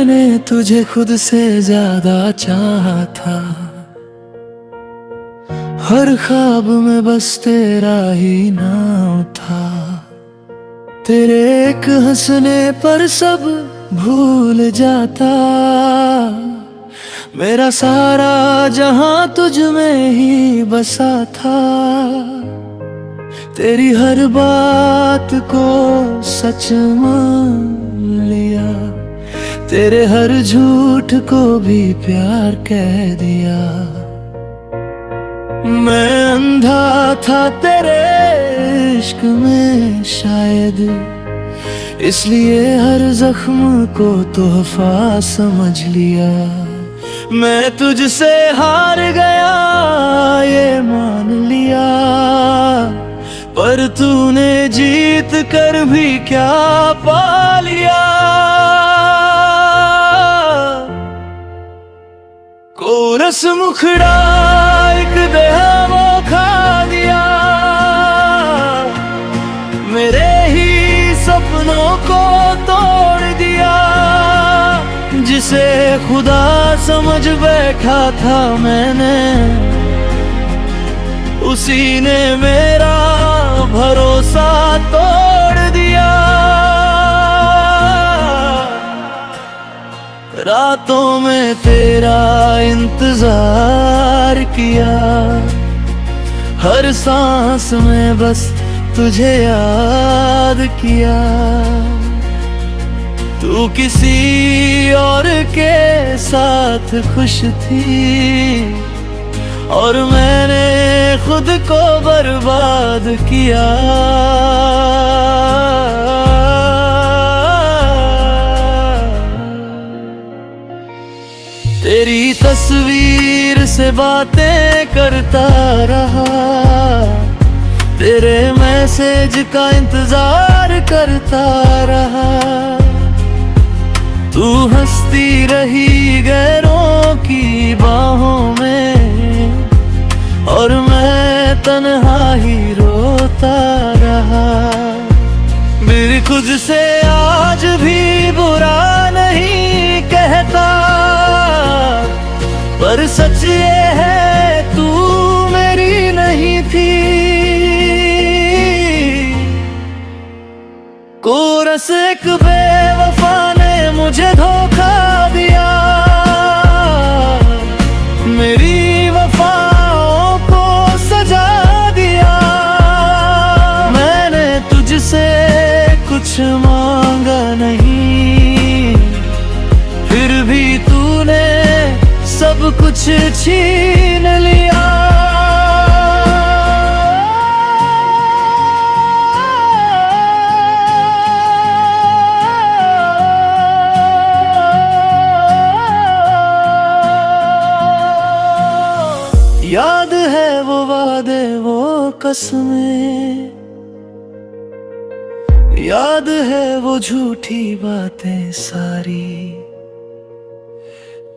मैंने तुझे खुद से ज्यादा चाहा था, हर ख्वाब में बस तेरा ही नाम था। तेरे एक हंसने पर सब भूल जाता, मेरा सारा जहां तुझ में ही बसा था। तेरी हर बात को सच मान लिया, तेरे हर झूठ को भी प्यार कह दिया। मैं अंधा था तेरे इश्क में शायद, इसलिए हर जख्म को तोहफा समझ लिया। मैं तुझसे हार गया ये मान लिया, पर तूने जीत कर भी क्या पा लिया। कोरस मुखड़ा एक देहा वो खा दिया, मेरे ही सपनों को तोड़ दिया। जिसे खुदा समझ बैठा था मैंने, उसी ने मेरा भरोसा तोड़ दिया। रातों में तेरा इंतजार किया, हर सांस में बस तुझे याद किया। तू किसी और के साथ खुश थी, और मैंने खुद को बर्बाद किया। तेरी तस्वीर से बातें करता रहा, तेरे मैसेज का इंतजार करता रहा। तू हंसती रही गैरों की बाहों में, और मैं तन्हा ही रोता रहा। मेरे खुद से आज भी बुरा नहीं कहता, पर सच ये है तू मेरी नहीं थी। कोरस एक बेवफा ने मुझे धोखा दिया, मेरी वफाओं को सजा दिया। मैंने तुझसे कुछ मांगा नहीं, फिर भी तूने सब कुछ छीन लिया। याद है वो वादे वो कसमें, याद है वो झूठी बातें सारी।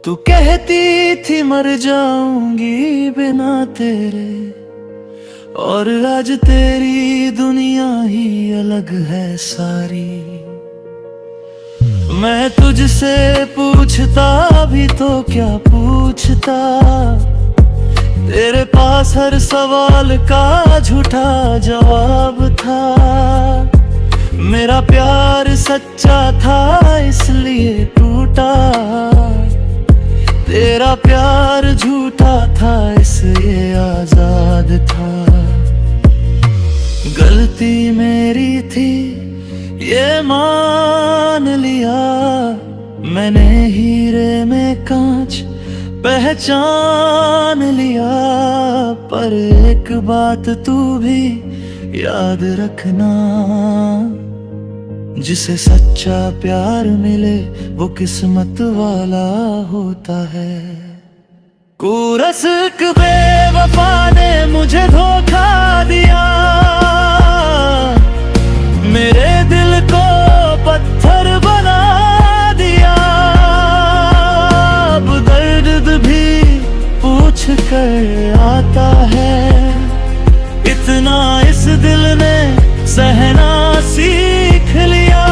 तू कहती थी मर जाऊंगी बिना तेरे, और आज तेरी दुनिया ही अलग है सारी। मैं तुझसे पूछता भी तो क्या पूछता, तेरे पास हर सवाल का झूठा जवाब था। मेरा प्यार सच्चा था इसलिए टूटा, तेरा प्यार झूठा था इसलिए आजाद था। गलती मेरी थी ये मान लिया, मैंने हीरे में कांच पहचान लिया। पर एक बात तू भी याद रखना, जिसे सच्चा प्यार मिले वो किस्मत वाला होता है। कोरस एक बेवफा ने मुझे धोखा दिया, मेरे दिल को पत्थर बना दिया। अब दर्द भी पूछ कर आता है, इतना इस दिल ने सहना सीख लिया।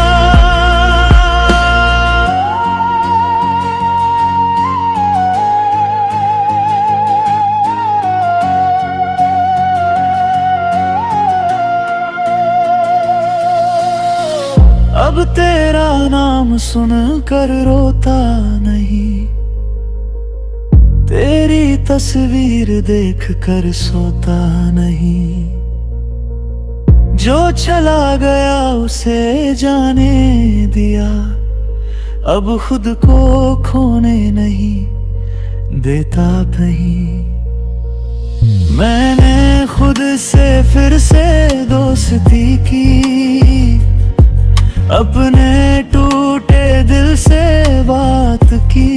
अब तेरा नाम सुन कर रोता नहीं, तेरी तस्वीर देख कर सोता नहीं। जो चला गया उसे जाने दिया, अब खुद को खोने नहीं देता कहीं। मैंने खुद से फिर से दोस्ती की, अपने टूटे दिल से बात की।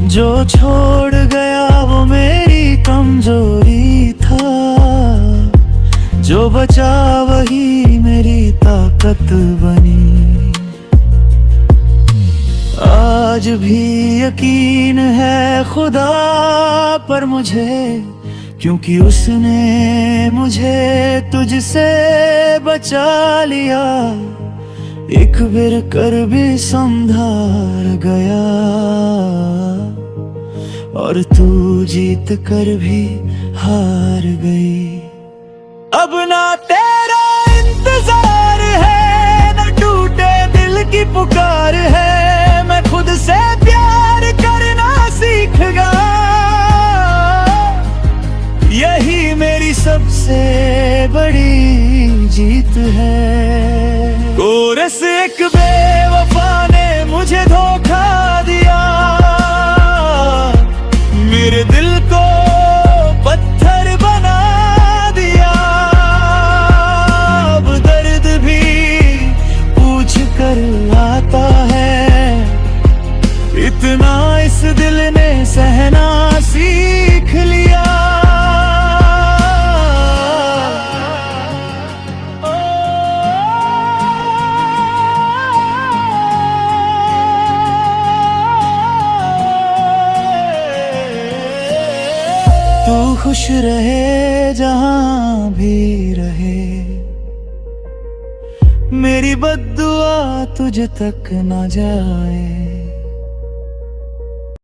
जो छोड़ गया वो मेरी कमजोरी था, जो बचा वही मेरी ताकत बनी। आज भी यकीन है खुदा पर मुझे, क्योंकि उसने मुझे तुझसे बचा लिया। एक बिर कर भी संभाल गया, और तू जीत कर भी हार गई। अब ना तेरा इंतजार है, न टूटे दिल की पुकार है। मैं खुद से प्यार करना सीख गया, यही मेरी सबसे बड़ी जीत है। कोरस एक बेवफा ने मुझे धोखा दिया, मेरे दिल को पत्थर बना दिया। अब दर्द भी पूछ कर आता है, इतना इस दिल ने सहना सीख लिया। तू खुश रहे जहां भी रहे, मेरी बद्दुआ तुझ तक ना जाए।